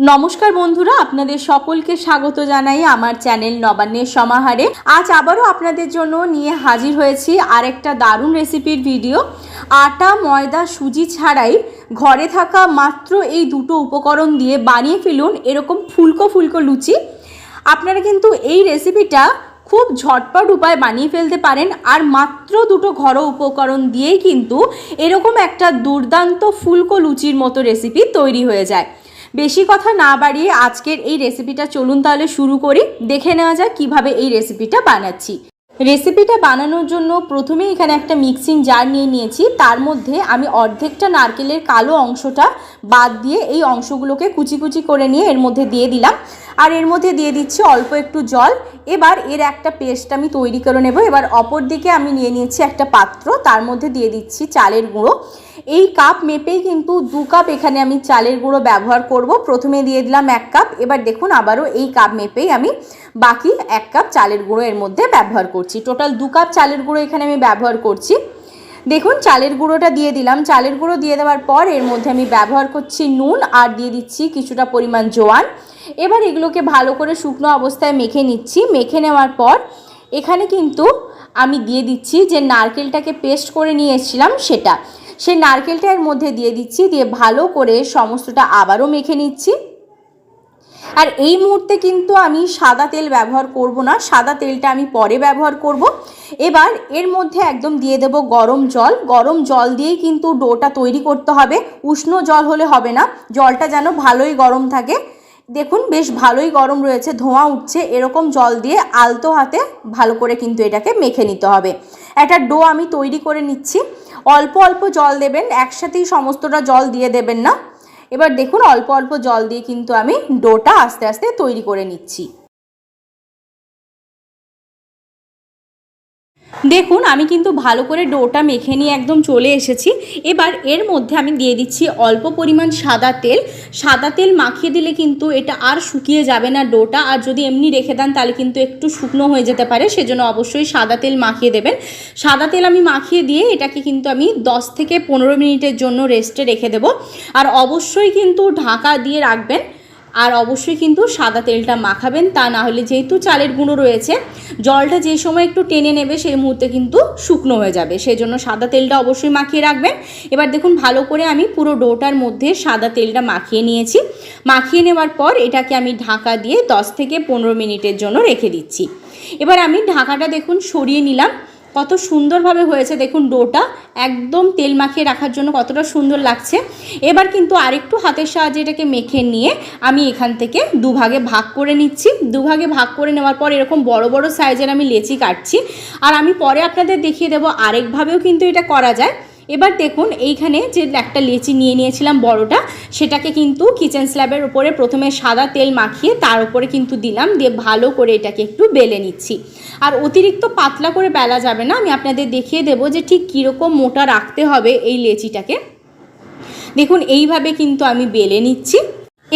নমস্কার বন্ধুরা, আপনাদের সকলকে স্বাগত জানাই আমার চ্যানেল নবান্নের সমাহারে। আজ আবারও আপনাদের জন্য নিয়ে হাজির হয়েছি আরেকটা দারুণ রেসিপির ভিডিও। আটা, ময়দা, সুজি ছাড়াই ঘরে থাকা মাত্র এই দুটো উপকরণ দিয়ে বানিয়ে ফেলুন এরকম ফুলকো ফুলকো লুচি। আপনারা কিন্তু এই রেসিপিটা খুব ঝটপট উপায় বানিয়ে ফেলতে পারেন, আর মাত্র দুটো ঘরোয়া উপকরণ দিয়েই কিন্তু এরকম একটা দুর্দান্ত ফুলকো লুচির মতো রেসিপি তৈরি হয়ে যায়। বেশি কথা না বাড়িয়ে আজকের এই রেসিপিটা চলুন তাহলে শুরু করি। দেখে নেওয়া যাক কিভাবে এই রেসিপিটা বানাচ্ছি। রেসিপিটা বানানোর জন্য প্রথমে এখানে একটা মিক্সিং জার নিয়ে নিয়েছি। তার মধ্যে আমি অর্ধেকটা নারকেলের কালো অংশটা বাদ দিয়ে এই অংশগুলোকে কুচি কুচি করে নিয়ে এর মধ্যে দিয়ে দিলাম, আর এর মধ্যে দিয়ে দিচ্ছি অল্প একটু জল। এবার এর একটা পেস্ট আমি তৈরি করে নেব। এবার অপর দিকে আমি নিয়ে নিয়েছি একটা পাত্র, তার মধ্যে দিয়ে দিচ্ছি চালের গুঁড়ো। এই কাপ মেপেই কিন্তু 2 কাপ এখানে আমি চালের গুঁড়ো ব্যবহার করব। প্রথমে দিয়ে দিলাম 1 কাপ, এবার দেখুন আবারও এই কাপ মেপেই আমি বাকি 1 কাপ চালের গুঁড়ো এর মধ্যে ব্যবহার করছি। টোটাল 2 কাপ চালের গুঁড়ো এখানে আমি ব্যবহার করছি। দেখুন চালের গুঁড়োটা দিয়ে দিলাম। চালের গুঁড়ো দিয়ে দেওয়ার পর এর মধ্যে আমি ব্যবহার করছি নুন, আর দিয়ে দিচ্ছি কিছুটা পরিমাণ জোয়ান। এবার এগুলোকে ভালো করে শুকনো অবস্থায় মেখে নিচ্ছি। মেখে নেওয়ার পর এখানে কিন্তু আমি দিয়ে দিচ্ছি যে নারকেলটাকে পেস্ট করে নিয়ে এসেছিলাম সেটা, সেই নারকেলটা এর মধ্যে দিয়ে দিচ্ছি। দিয়ে ভালো করে সমস্তটা আবারও মেখে নিচ্ছি। আর এই মুহূর্তে কিন্তু আমি সাদা তেল ব্যবহার করব না, সাদা তেলটা আমি পরে ব্যবহার করব। এবার এর মধ্যে একদম দিয়ে দেব গরম জল। গরম জল দিয়েই কিন্তু ডোটা তৈরি করতে হবে, উষ্ণ জল হলে হবে না। জলটা যেন ভালোই গরম থাকে। দেখুন বেশ ভালোই গরম রয়েছে, ধোঁয়া উঠছে। এরকম জল দিয়ে আলতো হাতে ভালো করে কিন্তু এটাকে মেখে নিতে হবে। একটা ডো আমি তৈরি করে নিচ্ছি। অল্প অল্প জল দেবেন, একসাথেই সমস্তটা জল দিয়ে দেবেন না। এবার দেখুন অল্প অল্প জল দিয়ে কিন্তু আমি ডোটা আস্তে আস্তে তৈরি করে নিচ্ছি। দেখুন আমি কিন্তু ভালো করে ডোটা মেখে নিয়ে একদম চলে এসেছি। এবার এর মধ্যে আমি দিয়ে দিচ্ছি অল্প পরিমাণ সাদা তেল। সাদা তেল মাখিয়ে দিলে কিন্তু এটা আর শুকিয়ে যাবে না ডোটা, আর যদি এমনি রেখে দেন তাহলে কিন্তু একটু শুকনো হয়ে যেতে পারে, সেজন্য অবশ্যই সাদা তেল মাখিয়ে দেবেন। সাদা তেল আমি মাখিয়ে দিয়ে এটাকে কিন্তু আমি 10 থেকে 15 মিনিটের জন্য রেস্টে রেখে দেব। আর অবশ্যই কিন্তু ঢাকা দিয়ে রাখবেন, আর অবশ্যই কিন্তু সাদা তেলটা মাখাবেন, তা না হলে যেহেতু চালের গুঁড়ো রয়েছে জলটা যে সময় একটু টেনে নেবে সেই মুহূর্তে কিন্তু শুকনো হয়ে যাবে, সেই জন্য সাদা তেলটা অবশ্যই মাখিয়ে রাখবেন। এবার দেখুন ভালো করে আমি পুরো ডোটার মধ্যে সাদা তেলটা মাখিয়ে নিয়েছি। মাখিয়ে নেওয়ার পর এটাকে আমি ঢাকা দিয়ে 10 থেকে 15 মিনিটের জন্য রেখে দিচ্ছি। এবার আমি ঢাকাটা দেখুন সরিয়ে নিলাম। কত সুন্দরভাবে হয়েছে দেখুন, ডোটা একদম তেল মাখিয়ে রাখার জন্য কতটা সুন্দর লাগছে। এবার কিন্তু আরেকটু হাতের সাহায্যে এটাকে মেখে নিয়ে আমি এখান থেকে দুভাগে ভাগ করে নিচ্ছি। দুভাগে ভাগ করে নেওয়ার পর এরকম বড় বড় সাইজের আমি লেচি কাটছি, আর আমি পরে আপনাদের দেখিয়ে দেবো আরেকভাবেও কিন্তু এটা করা যায়। এবার দেখুন এইখানে যে একটা লেচি নিয়ে নিয়েছিলাম বড়টা, সেটাকে কিন্তু কিচেন স্ল্যাবের উপরে প্রথমে সাদা তেল মাখিয়ে তার উপরে কিন্তু দিলাম, দিয়ে ভালো করে এটাকে একটু বেলে নিচ্ছি। আর অতিরিক্ত পাতলা করে বেলা যাবে না, আমি আপনাদের দেখিয়ে দেবো যে ঠিক কীরকম মোটা রাখতে হবে এই লেচিটাকে। দেখুন এইভাবে কিন্তু আমি বেলে নিচ্ছি।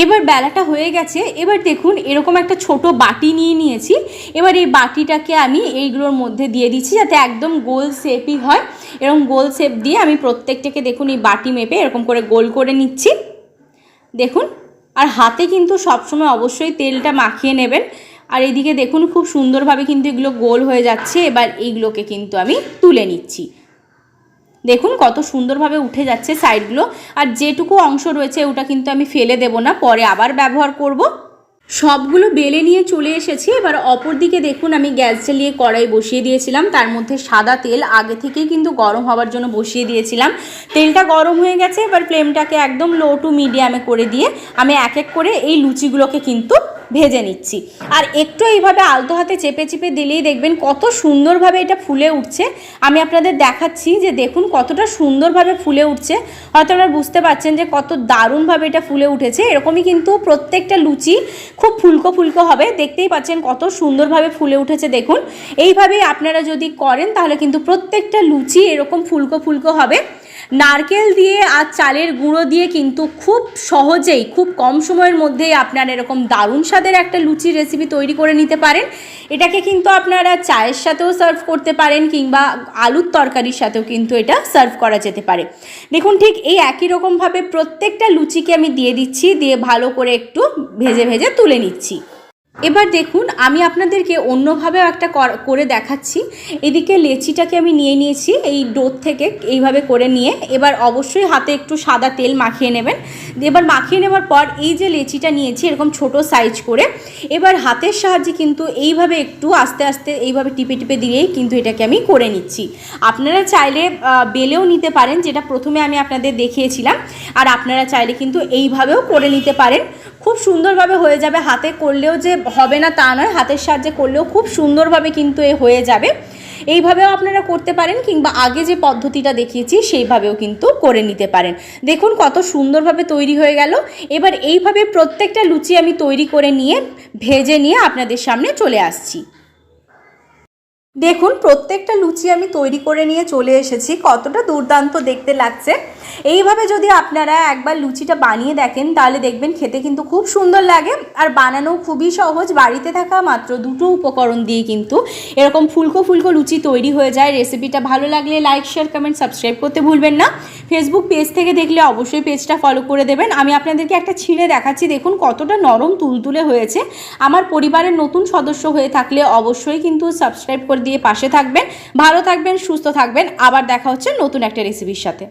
এবার বেলাটা হয়ে গেছে। এবার দেখুন এরকম একটা ছোট বাটি নিয়ে নিয়েছি। এবার এই বাটিটাকে আমি এইগুলোর মধ্যে দিয়ে দিচ্ছি যাতে একদম গোল শেপই হয়। এরকম গোল শেপ দিয়ে আমি প্রত্যেকটাকে দেখুন এই বাটি মেপে এরকম করে গোল করে নিচ্ছি। দেখুন, আর হাতে কিন্তু সবসময় অবশ্যই তেলটা মাখিয়ে নেবেন। আর এইদিকে দেখুন খুব সুন্দরভাবে কিন্তু এগুলো গোল হয়ে যাচ্ছে। এবার এইগুলোকে কিন্তু আমি তুলে নিচ্ছি। দেখুন কত সুন্দরভাবে উঠে যাচ্ছে সাইডগুলো। আর যেটুকু অংশ রয়েছে ওটা কিন্তু আমি ফেলে দেব না, পরে আবার ব্যবহার করব। সবগুলো বেলে নিয়ে চলে এসেছি। এবার অপর দিকে দেখুন আমি গ্যাস জ্বালিয়ে কড়াই বসিয়ে দিয়েছিলাম। তার মধ্যে সাদা তেল আগে থেকেই কিন্তু গরম হওয়ার জন্য বসিয়ে দিয়েছিলাম। তেলটা গরম হয়ে গেছে। এবার ফ্লেমটাকে একদম লো টু মিডিয়ামে করে দিয়ে আমি এক এক করে এই লুচিগুলোকে কিন্তু ভেজে নিচ্ছি। আর একটু এইভাবে আলতো হাতে চেপে চেপে দিলেই দেখবেন কত সুন্দরভাবে এটা ফুলে উঠছে। আমি আপনাদের দেখাচ্ছি যে দেখুন কতটা সুন্দরভাবে ফুলে উঠছে। হয়তো আপনারা বুঝতে পারছেন যে কত দারুণভাবে এটা ফুলে উঠেছে। এরকমই কিন্তু প্রত্যেকটা লুচি খুব ফুলকো ফুলকো হবে। দেখতেই পাচ্ছেন কত সুন্দরভাবে ফুলে উঠেছে। দেখুন এইভাবেই আপনারা যদি করেন তাহলে কিন্তু প্রত্যেকটা লুচি এরকম ফুলকো ফুলকো হবে। নারকেল দিয়ে আর চালের গুঁড়ো দিয়ে কিন্তু খুব সহজেই খুব কম সময়ের মধ্যেই আপনারা এরকম দারুণ স্বাদের একটা লুচির রেসিপি তৈরি করে নিতে পারেন। এটাকে কিন্তু আপনারা চায়ের সাথেও সার্ভ করতে পারেন কিংবা আলুর তরকারির সাথেও কিন্তু এটা সার্ভ করা যেতে পারে। দেখুন ঠিক এই একই রকমভাবে প্রত্যেকটা লুচিকে আমি দিয়ে দিচ্ছি, দিয়ে ভালো করে একটু ভেজে ভেজে তুলে নিচ্ছি। এবার দেখুন আমি আপনাদেরকে অন্যভাবেও একটা করে দেখাচ্ছি। এদিকে লেচিটাকে আমি নিয়ে নিয়েছি এই ডো থেকে এইভাবে করে নিয়ে, এবার অবশ্যই হাতে একটু সাদা তেল মাখিয়ে নেবেন। এবার মাখিয়ে নেওয়ার পর এই যে লেচিটা নিয়েছি এরকম ছোট সাইজ করে, এবার হাতের সাহায্যে কিন্তু এইভাবে একটু আস্তে আস্তে এইভাবে টিপে টিপে দিয়েই কিন্তু এটাকে আমি করে নিচ্ছি। আপনারা চাইলে বেলেও নিতে পারেন, যেটা প্রথমে আমি আপনাদের দেখিয়েছিলাম, আর আপনারা চাইলে কিন্তু এইভাবেও করে নিতে পারেন। খুব সুন্দরভাবে হয়ে যাবে। হাতে করলেও যে হবে না তা নয়, হাতের সাহায্যে করলেও খুব সুন্দরভাবে কিন্তু হয়ে যাবে। এইভাবেও আপনারা করতে পারেন কিংবা আগে যে পদ্ধতিটা দেখিয়েছি সেইভাবেও কিন্তু করে নিতে পারেন। দেখুন কত সুন্দরভাবে তৈরি হয়ে গেল। এবার এইভাবে প্রত্যেকটা লুচি আমি তৈরি করে নিয়ে ভেজে নিয়ে আপনাদের সামনে চলে আসছি। দেখুন প্রত্যেকটা লুচি আমি তৈরি করে নিয়ে চলে এসেছি, কতটা দুর্দান্ত দেখতে লাগছে। এইভাবে যদি আপনারা একবার লুচিটা বানিয়ে দেখেন তাহলে দেখবেন খেতে কিন্তু খুব সুন্দর লাগে, আর বানানো খুবই সহজ। বাড়িতে থাকা মাত্র দুটো উপকরণ দিয়ে কিন্তু এরকম ফুলকো ফুলকো লুচি তৈরি হয়ে যায়। রেসিপিটা ভালো লাগলে লাইক, শেয়ার, কমেন্ট, সাবস্ক্রাইব করতে ভুলবেন না। ফেসবুক পেজ থেকে দেখলে অবশ্যই পেজটা ফলো করে দেবেন। আমি আপনাদেরকে একটা ছিঁড়ে দেখাচ্ছি, দেখুন কতটা নরম তুলতুলে হয়েছে। আমার পরিবারের নতুন সদস্য হয়ে থাকলে অবশ্যই কিন্তু সাবস্ক্রাইব করে দিয়ে পাশে থাকবেন। ভালো থাকবেন, সুস্থ থাকবেন। আবার দেখা হচ্ছে নতুন একটা রেসিপির সাথে।